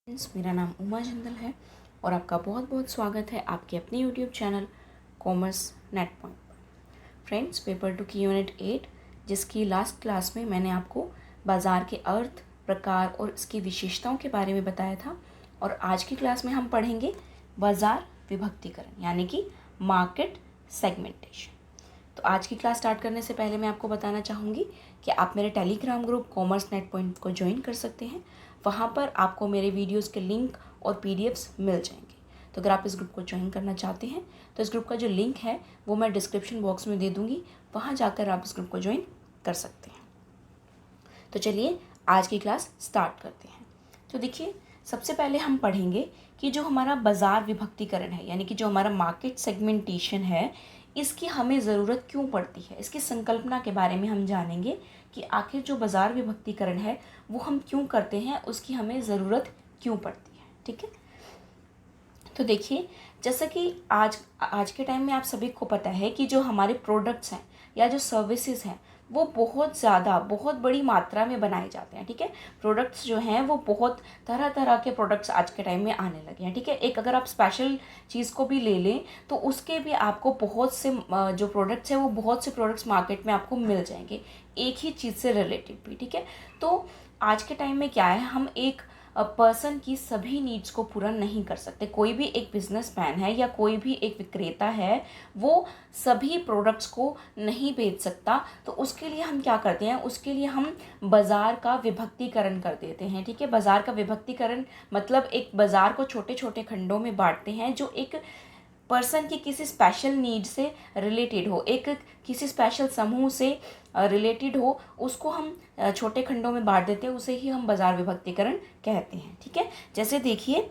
Friends, मेरा नाम उमा जिंदल है और आपका बहुत बहुत स्वागत है आपके अपने YouTube channel commerce net point पर। फ्रेंड्स, पेपर 2 की यूनिट 8 जिसकी लास्ट क्लास में मैंने आपको बाज़ार के अर्थ, प्रकार और इसकी विशेषताओं के बारे में बताया था और आज की क्लास में हम पढ़ेंगे बाज़ार विभक्तिकरण यानी कि मार्केट सेगमेंटेशन। तो आज की क्लास स्टार्ट करने से पहले मैं आपको बताना चाहूँगी कि आप मेरे Telegram group commerce net point को ज्वाइन कर सकते हैं। वहाँ पर आपको मेरे वीडियोस के लिंक और पीडीएफ्स मिल जाएंगे। तो अगर आप इस ग्रुप को ज्वाइन करना चाहते हैं तो इस ग्रुप का जो लिंक है वो मैं डिस्क्रिप्शन बॉक्स में दे दूँगी, वहाँ जाकर आप इस ग्रुप को ज्वाइन कर सकते हैं। तो चलिए आज की क्लास स्टार्ट करते हैं। तो देखिए, सबसे पहले हम पढ़ेंगे कि जो हमारा बाज़ार विभक्तिकरण है यानी कि जो हमारा मार्केट सेगमेंटेशन है, इसकी हमें ज़रूरत क्यों पड़ती है, इसकी संकल्पना के बारे में हम जानेंगे कि आखिर जो बाज़ार विभक्तिकरण है वो हम क्यों करते हैं, उसकी हमें ज़रूरत क्यों पड़ती है। ठीक है, तो देखिए, जैसा कि आज के टाइम में आप सभी को पता है कि जो हमारे प्रोडक्ट्स हैं या जो सर्विसेज हैं वो बहुत बड़ी मात्रा में बनाए जाते हैं। ठीक है, प्रोडक्ट्स जो हैं वो बहुत तरह तरह के प्रोडक्ट्स आज के टाइम में आने लगे हैं। ठीक है, एक अगर आप स्पेशल चीज़ को भी ले लें तो उसके भी आपको बहुत से जो प्रोडक्ट्स हैं वो बहुत से प्रोडक्ट्स मार्केट में आपको मिल जाएंगे एक ही चीज़ से रिलेटेड भी। ठीक है, तो आज के टाइम में क्या है, हम एक पर्सन की सभी नीड्स को पूरा नहीं कर सकते। कोई भी एक बिजनेसमैन है या कोई भी एक विक्रेता है, वो सभी प्रोडक्ट्स को नहीं बेच सकता। तो उसके लिए हम क्या करते हैं, उसके लिए हम बाज़ार का विभक्तिकरण कर देते हैं। ठीक है, बाज़ार का विभक्तिकरण मतलब एक बाज़ार को छोटे छोटे खंडों में बांटते हैं जो एक पर्सन की किसी स्पेशल नीड से रिलेटेड हो, एक किसी स्पेशल समूह से रिलेटेड हो, उसको हम छोटे खंडों में बांट देते हैं, उसे ही हम बाज़ार विभक्तिकरण कहते हैं। ठीक है, जैसे देखिए,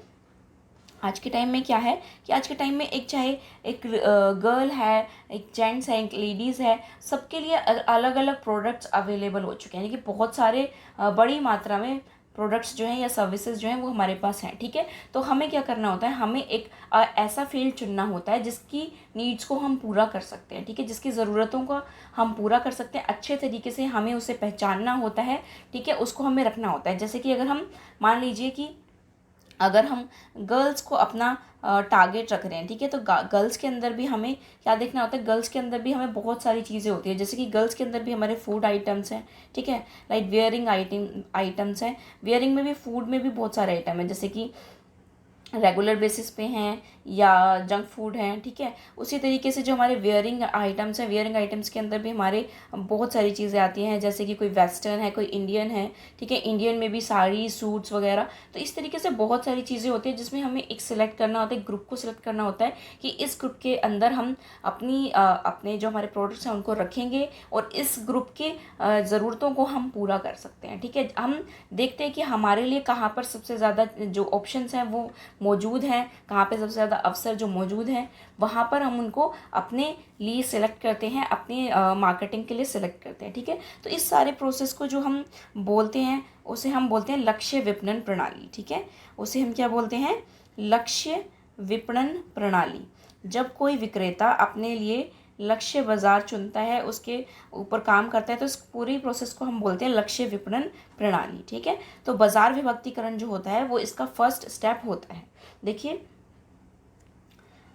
आज के टाइम में क्या है कि आज के टाइम में एक चाहे एक गर्ल है, एक जेंट्स है, एक लेडीज़ है, सबके लिए अलग अलग प्रोडक्ट्स अवेलेबल हो चुके हैं। यानी कि बहुत सारे बड़ी मात्रा में प्रोडक्ट्स जो हैं या सर्विसेज जो हैं वो हमारे पास हैं। ठीक है, तो हमें क्या करना होता है, हमें एक ऐसा फील्ड चुनना होता है जिसकी नीड्स को हम पूरा कर सकते हैं। ठीक है, जिसकी ज़रूरतों को हम पूरा कर सकते हैं, अच्छे तरीके से हमें उसे पहचानना होता है। ठीक है, उसको हमें रखना होता है। जैसे कि अगर हम मान लीजिए कि अगर हम गर्ल्स को अपना टारगेट रख रहे हैं, ठीक है, तो गर्ल्स के अंदर भी हमें क्या देखना होता है, गर्ल्स के अंदर भी हमें बहुत सारी चीज़ें होती है। जैसे कि गर्ल्स के अंदर भी हमारे फूड आइटम्स हैं। ठीक है, लाइक वेयरिंग आइटम्स हैं। वेयरिंग में भी, फूड में भी बहुत सारे आइटम हैं, जैसे कि रेगुलर बेसिस पे हैं या जंक फूड हैं। ठीक है, उसी तरीके से जो हमारे वेयरिंग आइटम्स हैं, वेयरिंग आइटम्स के अंदर भी हमारे बहुत सारी चीज़ें आती हैं, जैसे कि कोई वेस्टर्न है, कोई इंडियन है। ठीक है, इंडियन में भी साड़ी, सूट्स वगैरह। तो इस तरीके से बहुत सारी चीज़ें होती हैं जिसमें हमें एक सिलेक्ट करना होता है, एक ग्रुप को सिलेक्ट करना होता है कि इस ग्रुप के अंदर हम अपने जो हमारे प्रोडक्ट्स हैं उनको रखेंगे और इस ग्रुप के ज़रूरतों को हम पूरा कर सकते हैं। ठीक है, हम देखते हैं कि हमारे लिए कहाँ पर सबसे ज़्यादा जो ऑप्शंस हैं वो मौजूद हैं, कहाँ पे सबसे ज़्यादा अवसर जो मौजूद हैं, वहाँ पर हम उनको अपने लिए सिलेक्ट करते हैं, अपनी मार्केटिंग के लिए सिलेक्ट करते हैं। ठीक है, तो इस सारे प्रोसेस को जो हम बोलते हैं उसे हम बोलते हैं लक्ष्य विपणन प्रणाली। ठीक है, उसे हम क्या बोलते हैं, लक्ष्य विपणन प्रणाली। जब कोई विक्रेता अपने लिए लक्ष्य बाजार चुनता है, उसके ऊपर काम करता है, तो इस पूरी प्रोसेस को हम बोलते हैं लक्ष्य विपणन प्रणाली। ठीक है, तो बाजार विभक्तिकरण जो होता है वो इसका फर्स्ट स्टेप होता है। देखिए,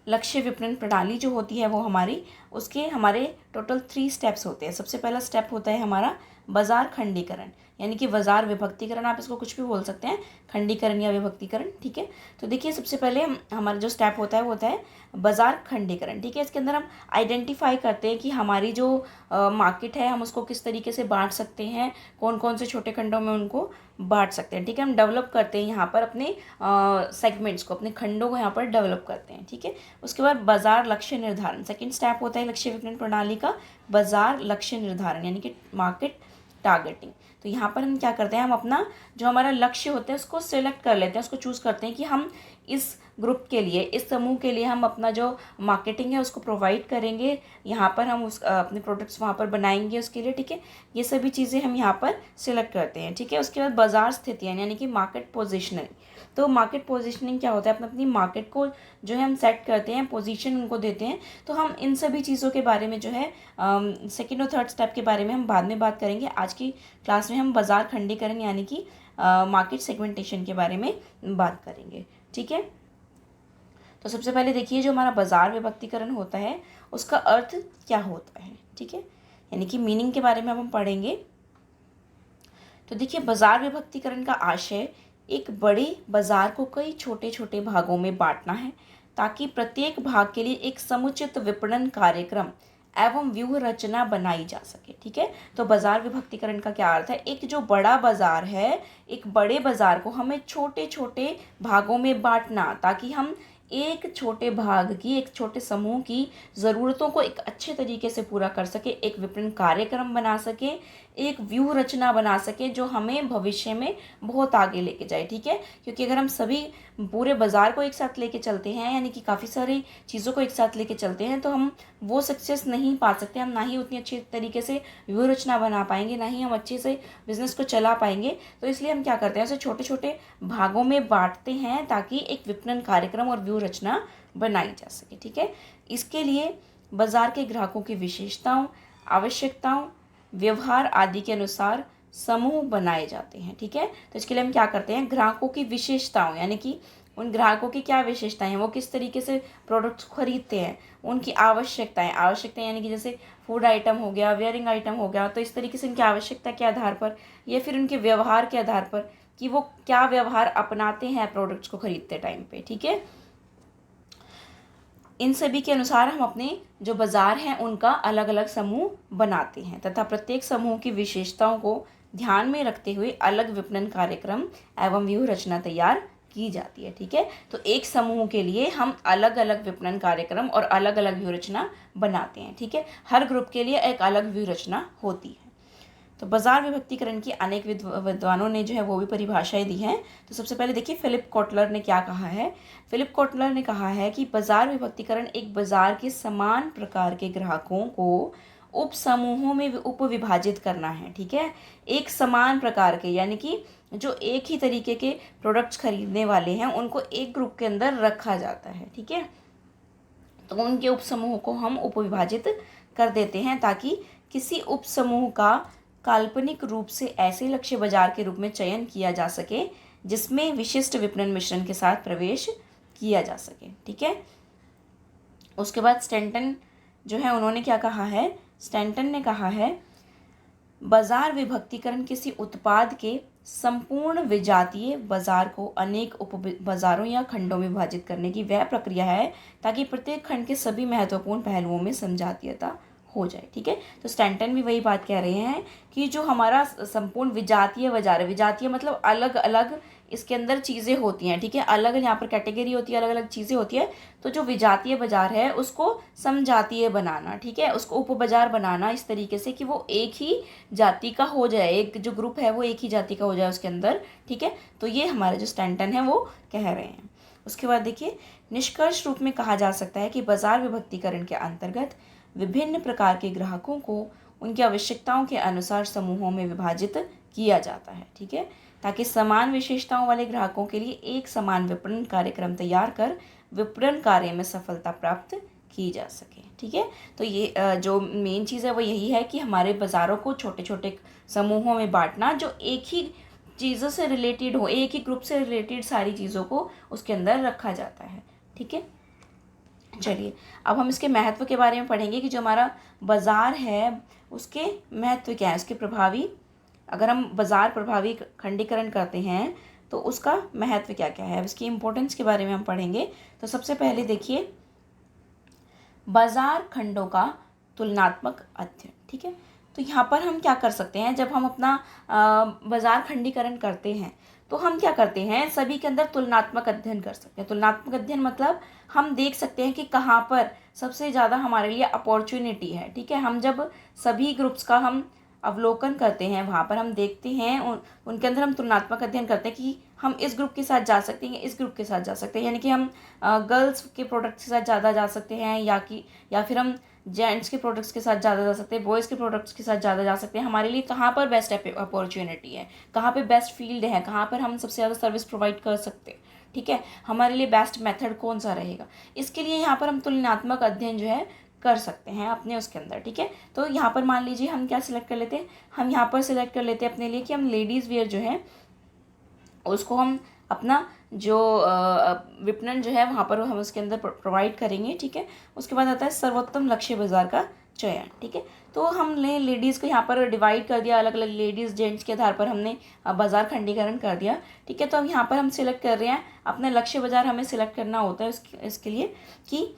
लक्ष्य विपणन प्रणाली जो होती है वो हमारे टोटल 3 स्टेप्स होते हैं। सबसे पहला स्टेप होता है हमारा बाजार खंडीकरण यानी कि बाजार विभक्तिकरण, आप इसको कुछ भी बोल सकते हैं, खंडीकरण या विभक्तिकरण। ठीक है, तो देखिए, सबसे पहले हमारा जो स्टेप होता है वो होता है बाजार खंडीकरण। ठीक है, इसके अंदर हम आइडेंटिफाई करते हैं कि हमारी जो मार्केट है हम उसको किस तरीके से बांट सकते हैं, कौन कौन से छोटे खंडों में उनको बांट सकते हैं। ठीक है, हम डेवलप करते हैं यहाँ पर अपने सेगमेंट्स को, अपने खंडों को यहाँ पर डेवलप करते हैं। ठीक है, उसके बाद बाजार लक्ष्य निर्धारण, सेकंड स्टेप होता है लक्ष्य विपणन प्रणाली का बाजार लक्ष्य निर्धारण यानी कि मार्केट टारगेटिंग। तो यहाँ पर हम क्या करते हैं, हम अपना जो हमारा लक्ष्य होता है उसको सिलेक्ट कर लेते हैं, उसको चूज़ करते हैं कि हम इस ग्रुप के लिए, इस समूह के लिए हम अपना जो मार्केटिंग है उसको प्रोवाइड करेंगे। यहाँ पर हम अपने प्रोडक्ट्स वहाँ पर बनाएंगे उसके लिए। ठीक है, ये सभी चीज़ें हम यहाँ पर सिलेक्ट करते हैं। ठीक है, उसके बाद बाजार स्थितियाँ यानी कि मार्केट पोजिशनिंग। तो मार्केट पोजीशनिंग क्या होता है, अपनी मार्केट को जो है हम सेट करते हैं, पोजीशन उनको देते हैं। तो हम इन सभी चीज़ों के बारे में जो है सेकंड और थर्ड स्टेप के बारे में हम बाद में बात करेंगे। आज की क्लास में हम बाजार खंडीकरण यानी कि मार्केट सेगमेंटेशन के बारे में बात करेंगे। ठीक है, तो सबसे पहले देखिए जो हमारा बाजार विभक्तिकरण होता है उसका अर्थ क्या होता है। ठीक है, यानी कि मीनिंग के बारे में अब हम पढ़ेंगे। तो देखिए बाजार विभक्तिकरण का आशय एक बड़े बाजार को कई छोटे छोटे भागों में बांटना है ताकि प्रत्येक भाग के लिए एक समुचित विपणन कार्यक्रम एवं व्यूह रचना बनाई जा सके। ठीक है, तो बाजार विभक्तिकरण का क्या अर्थ है, एक जो बड़ा बाजार है, एक बड़े बाजार को हमें छोटे छोटे भागों में बांटना ताकि हम एक छोटे भाग की, एक छोटे समूह की ज़रूरतों को एक अच्छे तरीके से पूरा कर सके, एक विपणन कार्यक्रम बना सके, एक व्यूह रचना बना सके जो हमें भविष्य में बहुत आगे लेके जाए। ठीक है, क्योंकि अगर हम सभी पूरे बाज़ार को एक साथ लेके चलते हैं, यानी कि काफ़ी सारी चीज़ों को एक साथ लेके चलते हैं, तो हम वो सक्सेस नहीं पा सकते। हम ना ही उतनी अच्छी तरीके से व्यूह रचना बना पाएंगे, ना ही हम अच्छे से बिज़नेस को चला पाएंगे। तो इसलिए हम क्या करते हैं, उसे छोटे छोटे भागों में बांटते हैं ताकि एक विपणन कार्यक्रम और व्यूह रचना बनाई जा सके। ठीक है, इसके लिए बाज़ार के ग्राहकों की विशेषताओं, आवश्यकताओं, व्यवहार आदि के अनुसार समूह बनाए जाते हैं। ठीक है, तो इसके लिए हम क्या करते हैं, ग्राहकों की विशेषताओं यानी कि उन ग्राहकों की क्या विशेषताएं हैं, वो किस तरीके से प्रोडक्ट्स खरीदते हैं, उनकी आवश्यकताएं यानी कि जैसे फूड आइटम हो गया, वेयरिंग आइटम हो गया, तो इस तरीके से उनकी आवश्यकता के आधार पर या फिर उनके व्यवहार के आधार पर कि वो क्या व्यवहार अपनाते हैं प्रोडक्ट्स को खरीदते टाइम पे। ठीक है, इन सभी के अनुसार हम अपने जो बाज़ार हैं उनका अलग अलग समूह बनाते हैं तथा प्रत्येक समूह की विशेषताओं को ध्यान में रखते हुए अलग विपणन कार्यक्रम एवं व्यूह रचना तैयार की जाती है। ठीक है, तो एक समूह के लिए हम अलग अलग विपणन कार्यक्रम और अलग अलग व्यूह रचना बनाते हैं। ठीक है, हर ग्रुप के लिए एक अलग व्यूह रचना होती है। तो बाजार विभक्तिकरण की अनेक विद्वानों ने जो है वो भी परिभाषाएं दी हैं। तो सबसे पहले देखिए फिलिप कोटलर ने क्या कहा है। फिलिप कोटलर ने कहा है कि बाजार विभक्तिकरण एक बाजार के समान प्रकार के ग्राहकों को उप समूहों में उप विभाजित करना है। ठीक है, एक समान प्रकार के यानी कि जो एक ही तरीके के प्रोडक्ट्स खरीदने वाले हैं उनको एक ग्रुप के अंदर रखा जाता है। ठीक है, तो उनके उप समूहों को हम उप विभाजित कर देते हैं ताकि किसी उप समूह का काल्पनिक रूप से ऐसे लक्ष्य बाजार के रूप में चयन किया जा सके जिसमें विशिष्ट विपणन मिश्रण के साथ प्रवेश किया जा सके। ठीक है, उसके बाद स्टैंटन जो है उन्होंने क्या कहा है, स्टैंटन ने कहा है बाजार विभक्तिकरण किसी उत्पाद के संपूर्ण विजातीय बाजार को अनेक उप बाजारों या खंडों में विभाजित करने की वह प्रक्रिया है ताकि प्रत्येक खंड के सभी महत्वपूर्ण पहलुओं में समझातीयता हो जाए। ठीक है, तो स्टैंटन भी वही बात कह रहे हैं कि जो हमारा संपूर्ण विजातीय बाजार है, विजातीय मतलब अलग अलग इसके अंदर चीज़ें होती हैं। ठीक है, अलग यहाँ पर कैटेगरी होती है, अलग अलग चीज़ें होती है। तो जो विजातीय बाजार है उसको समजातीय बनाना, ठीक है, उसको उप बाजार बनाना इस तरीके से कि वो एक ही जाति का हो जाए, एक जो ग्रुप है वो एक ही जाति का हो जाए उसके अंदर। ठीक है, तो ये हमारे जो स्टैंटन है वो कह रहे हैं। उसके बाद देखिए निष्कर्ष रूप में कहा जा सकता है कि बाजार विभक्तिकरण के अंतर्गत विभिन्न प्रकार के ग्राहकों को उनकी आवश्यकताओं के अनुसार समूहों में विभाजित किया जाता है। ठीक है, ताकि समान विशेषताओं वाले ग्राहकों के लिए एक समान विपणन कार्यक्रम तैयार कर विपणन कार्य में सफलता प्राप्त की जा सके। ठीक है, तो ये जो मेन चीज़ है वो यही है कि हमारे बाज़ारों को छोटे छोटे समूहों में बांटना जो एक ही चीज़ों से रिलेटेड हो, एक ही ग्रुप से रिलेटेड सारी चीज़ों को उसके अंदर रखा जाता है। ठीक है, चलिए अब हम इसके महत्व के बारे में पढ़ेंगे कि जो हमारा बाज़ार है उसके महत्व क्या है, उसके प्रभावी, अगर हम बाज़ार प्रभावी खंडीकरण करते हैं तो उसका महत्व क्या क्या है, उसकी इम्पोर्टेंस के बारे में हम पढ़ेंगे। तो सबसे पहले देखिए बाज़ार खंडों का तुलनात्मक अध्ययन। ठीक है, तो यहाँ पर हम क्या कर सकते हैं, जब हम अपना बाज़ार खंडीकरण करते हैं तो हम क्या करते हैं, सभी के अंदर तुलनात्मक अध्ययन कर सकते हैं। तुलनात्मक अध्ययन मतलब हम देख सकते हैं कि कहाँ पर सबसे ज़्यादा हमारे लिए अपॉर्चुनिटी है। ठीक है, हम जब सभी ग्रुप्स का हम अवलोकन करते हैं वहाँ पर हम देखते हैं उनके अंदर हम तुलनात्मक अध्ययन करते हैं कि हम इस ग्रुप के साथ जा सकते हैं, इस ग्रुप के साथ जा सकते हैं, यानी कि हम गर्ल्स के प्रोडक्ट्स के साथ ज़्यादा जा सकते हैं या फिर हम जेंट्स के प्रोडक्ट्स के साथ ज़्यादा जा सकते हैं, बॉयज़ के प्रोडक्ट्स के साथ ज़्यादा जा सकते हैं। हमारे लिए कहाँ पर बेस्ट अपॉर्चुनिटी है, कहाँ पे बेस्ट फील्ड है, कहाँ पर हम सबसे ज़्यादा सर्विस प्रोवाइड कर सकते हैं। ठीक है, हमारे लिए बेस्ट मेथड कौन सा रहेगा, इसके लिए यहाँ पर हम तुलनात्मक अध्ययन जो है कर सकते हैं अपने उसके अंदर। ठीक है, तो यहाँ पर मान लीजिए हम क्या सिलेक्ट कर लेते हैं, हम यहाँ पर सिलेक्ट कर लेते हैं अपने लिए कि हम लेडीज़ वेयर जो है उसको हम अपना जो विपणन जो है वहाँ पर हम उसके अंदर प्रोवाइड करेंगे। ठीक है, उसके बाद आता है सर्वोत्तम लक्ष्य बाजार का चयन। ठीक है, तो हमने लेडीज़ को यहाँ पर डिवाइड कर दिया, अलग अलग लेडीज़ जेंट्स के आधार पर हमने बाजार खंडीकरण कर दिया। ठीक है, तो अब यहाँ पर हम सिलेक्ट कर रहे हैं अपना लक्ष्य बाजार, हमें सिलेक्ट करना होता है इसके लिए कि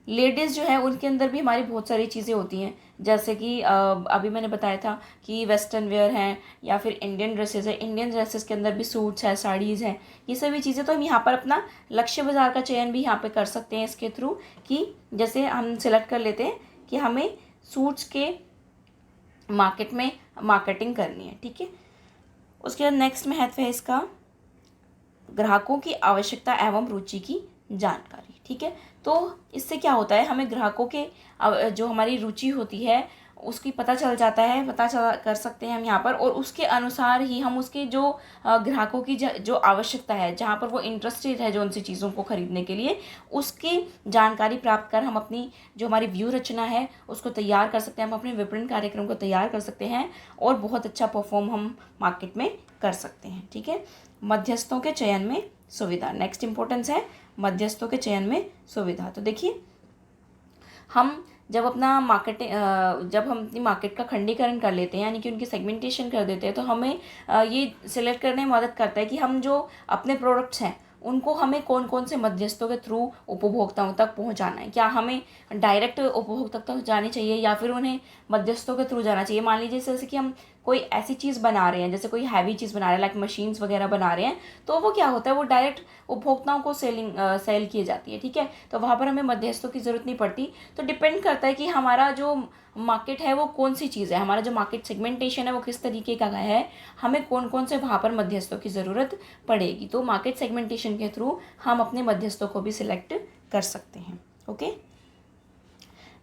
लेडीज़ जो है उनके अंदर भी हमारी बहुत सारी चीज़ें होती हैं, जैसे कि अभी मैंने बताया था कि वेस्टर्न वेयर हैं या फिर इंडियन ड्रेसेस है। इंडियन ड्रेसेस के अंदर भी सूट्स है, साड़ीज़ हैं, ये सभी चीज़ें। तो हम यहाँ पर अपना लक्ष्य बाजार का चयन भी यहाँ पे कर सकते हैं इसके थ्रू, कि जैसे हम सिलेक्ट कर लेते हैं कि हमें सूट्स के मार्केट में मार्केटिंग करनी है। ठीक है, उसके बाद नेक्स्ट महत्व है इसका ग्राहकों की आवश्यकता एवं रुचि की जानकारी। ठीक है, तो इससे क्या होता है, हमें ग्राहकों के जो हमारी रुचि होती है उसकी पता चल जाता है, कर सकते हैं हम यहाँ पर, और उसके अनुसार ही हम उसके जो ग्राहकों की जो आवश्यकता है, जहाँ पर वो इंटरेस्टेड है जो उनसी चीज़ों को खरीदने के लिए, उसकी जानकारी प्राप्त कर हम अपनी जो हमारी व्यू रचना है उसको तैयार कर सकते हैं, हम अपने विपणन कार्यक्रम को तैयार कर सकते हैं और बहुत अच्छा परफॉर्म हम मार्केट में कर सकते हैं। ठीक है, मध्यस्थों के चयन में सुविधा, नेक्स्ट इंपॉर्टेंस है मध्यस्थों के चयन में सुविधा। तो देखिए, हम जब हम अपनी मार्केट का खंडीकरण कर लेते हैं, यानी कि उनकी सेगमेंटेशन कर देते हैं, तो हमें ये सिलेक्ट करने में मदद करता है कि हम जो अपने प्रोडक्ट्स हैं उनको हमें कौन कौन से मध्यस्थों के थ्रू उपभोक्ताओं तक पहुंचाना है। क्या हमें डायरेक्ट उपभोक्ता तक जानी चाहिए या फिर उन्हें मध्यस्थों के थ्रू जाना चाहिए। मान लीजिए जैसे कि हम कोई ऐसी चीज़ बना रहे हैं, जैसे कोई हैवी चीज़ बना रहे हैं, लाइक मशीन्स वगैरह बना रहे हैं, तो वो क्या होता है, वो डायरेक्ट उपभोक्ताओं को सेल की जाती है। ठीक है, तो वहाँ पर हमें मध्यस्थों की ज़रूरत नहीं पड़ती। तो डिपेंड करता है कि हमारा जो मार्केट है वो कौन सी चीज़ है, हमारा जो मार्केट सेगमेंटेशन है वो किस तरीके का है, हमें कौन कौन से वहाँ पर मध्यस्थों की ज़रूरत पड़ेगी। तो मार्केट सेगमेंटेशन के थ्रू हम अपने मध्यस्थों को भी सिलेक्ट कर सकते हैं। ओके,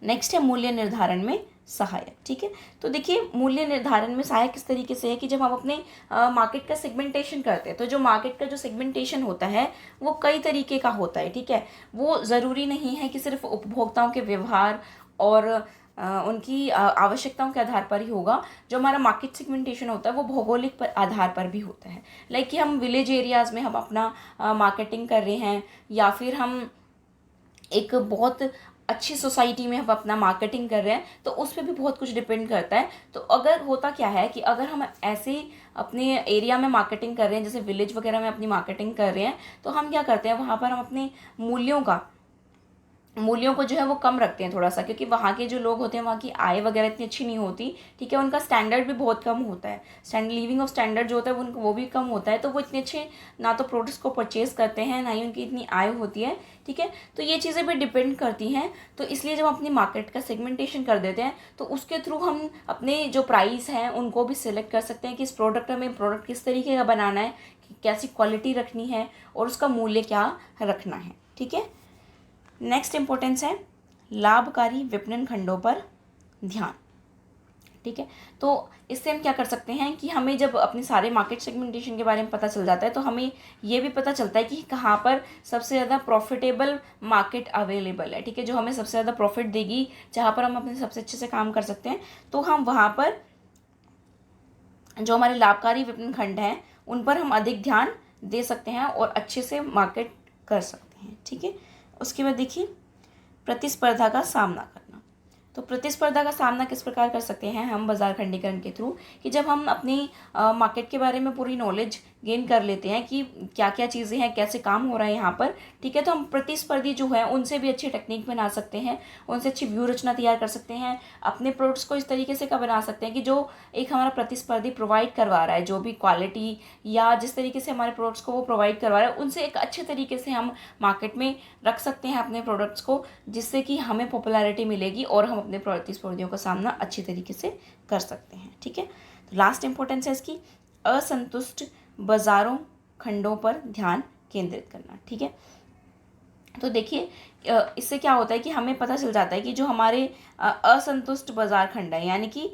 नेक्स्ट है मूल्य निर्धारण में सहायक। ठीक है, तो देखिए मूल्य निर्धारण में सहायक किस तरीके से है कि जब हम अपने मार्केट का सेगमेंटेशन करते हैं, तो जो मार्केट का जो सेगमेंटेशन होता है वो कई तरीके का होता है। ठीक है, वो ज़रूरी नहीं है कि सिर्फ उपभोक्ताओं के व्यवहार और उनकी आवश्यकताओं के आधार पर ही होगा। जो हमारा मार्केट सेगमेंटेशन होता है वो भौगोलिक आधार पर भी होता है। लाइक कि हम विलेज एरियाज़ में हम अपना मार्केटिंग कर रहे हैं, या फिर हम एक बहुत अच्छी सोसाइटी में हम अपना मार्केटिंग कर रहे हैं, तो उस पर भी बहुत कुछ डिपेंड करता है। तो अगर होता क्या है कि अगर हम ऐसे अपने एरिया में मार्केटिंग कर रहे हैं, जैसे विलेज वगैरह में अपनी मार्केटिंग कर रहे हैं, तो हम क्या करते हैं, वहाँ पर हम अपने मूल्यों को जो है वो कम रखते हैं थोड़ा सा, क्योंकि वहाँ के जो लोग होते हैं वहाँ की आय वगैरह इतनी अच्छी नहीं होती। ठीक है, उनका स्टैंडर्ड भी बहुत कम होता है, लिविंग ऑफ स्टैंडर्ड जो होता है वो भी कम होता है। तो वो इतने अच्छे ना तो प्रोडक्ट्स को परचेज करते हैं, ना ही उनकी इतनी आय होती है। ठीक है, तो ये चीज़ें भी डिपेंड करती हैं। तो इसलिए जब हम अपनी मार्केट का सेगमेंटेशन कर देते हैं, तो उसके थ्रू हम अपने जो प्राइस हैं उनको भी सिलेक्ट कर सकते हैं कि इस प्रोडक्ट किस तरीके का बनाना है, कैसी क्वालिटी रखनी है और उसका मूल्य क्या रखना है। ठीक है, नेक्स्ट इंपॉर्टेंस है लाभकारी विपणन खंडों पर ध्यान। ठीक है, तो इससे हम क्या कर सकते हैं कि हमें जब अपने सारे मार्केट सेगमेंटेशन के बारे में पता चल जाता है, तो हमें ये भी पता चलता है कि कहाँ पर सबसे ज़्यादा प्रॉफिटेबल मार्केट अवेलेबल है। ठीक है, जो हमें सबसे ज़्यादा प्रॉफिट देगी, जहाँ पर हम अपने सबसे अच्छे से काम कर सकते हैं, तो हम वहाँ पर जो हमारे लाभकारी विपणन खंड हैं उन पर हम अधिक ध्यान दे सकते हैं और अच्छे से मार्केट कर सकते हैं। ठीक है, उसके बाद देखिए प्रतिस्पर्धा का सामना करना। तो प्रतिस्पर्धा का सामना किस प्रकार कर सकते हैं हम बाजार खंडीकरण के थ्रू, कि जब हम अपनी मार्केट के बारे में पूरी नॉलेज गेन कर लेते हैं कि क्या क्या चीज़ें हैं, कैसे काम हो रहा है यहाँ पर। ठीक है, तो हम प्रतिस्पर्धी जो है उनसे भी अच्छी टेक्निक बना सकते हैं, उनसे अच्छी व्यू रचना तैयार कर सकते हैं, अपने प्रोडक्ट्स को इस तरीके से का बना सकते हैं कि जो एक हमारा प्रतिस्पर्धी प्रोवाइड करवा रहा है, जो भी क्वालिटी या जिस तरीके से हमारे प्रोडक्ट्स को वो प्रोवाइड करवा रहा है, उनसे एक अच्छे तरीके से हम मार्केट में रख सकते हैं अपने प्रोडक्ट्स को, जिससे कि हमें पॉपुलैरिटी मिलेगी और हम अपने प्रतिस्पर्धियों का सामना अच्छी तरीके से कर सकते हैं। ठीक है, तो लास्ट इंपॉर्टेंस है इसकी असंतुष्ट बाजारों खंडों पर ध्यान केंद्रित करना। ठीक है, तो देखिए इससे क्या होता है कि हमें पता चल जाता है कि जो हमारे असंतुष्ट बाजार खंड है, यानी कि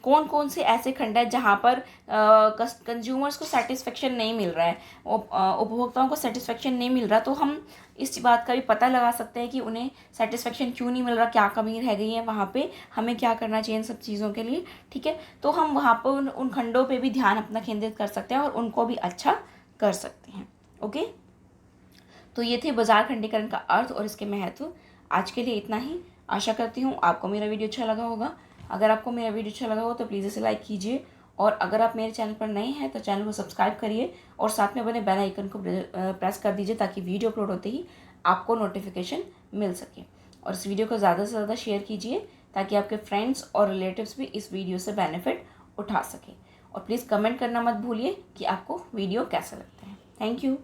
कौन कौन से ऐसे खंड है जहाँ पर कंज्यूमर्स को सेटिस्फेक्शन नहीं मिल रहा है, उपभोक्ताओं को सेटिस्फेक्शन नहीं मिल रहा, तो हम इस बात का भी पता लगा सकते हैं कि उन्हें सेटिस्फेक्शन क्यों नहीं मिल रहा, क्या कमी रह गई है, वहाँ पे हमें क्या करना चाहिए इन सब चीज़ों के लिए। ठीक है, तो हम वहाँ पर उन खंडों पे भी ध्यान अपना केंद्रित कर सकते हैं और उनको भी अच्छा कर सकते हैं। ओके, तो ये थे बाजार खंडीकरण का अर्थ और इसके महत्व। आज के लिए इतना ही। आशा करती हूँ आपको मेरा वीडियो अच्छा लगा होगा। अगर आपको मेरा वीडियो अच्छा लगा हो तो प्लीज़ इसे लाइक कीजिए, और अगर आप मेरे चैनल पर नए हैं तो चैनल को सब्सक्राइब करिए और साथ में बने बेल आइकन को प्रेस कर दीजिए, ताकि वीडियो अपलोड होते ही आपको नोटिफिकेशन मिल सके। और इस वीडियो को ज़्यादा से ज़्यादा शेयर कीजिए, ताकि आपके फ्रेंड्स और रिलेटिव्स भी इस वीडियो से बेनिफिट उठा सकें। और प्लीज़ कमेंट करना मत भूलिए कि आपको वीडियो कैसा लगता है। Thank you.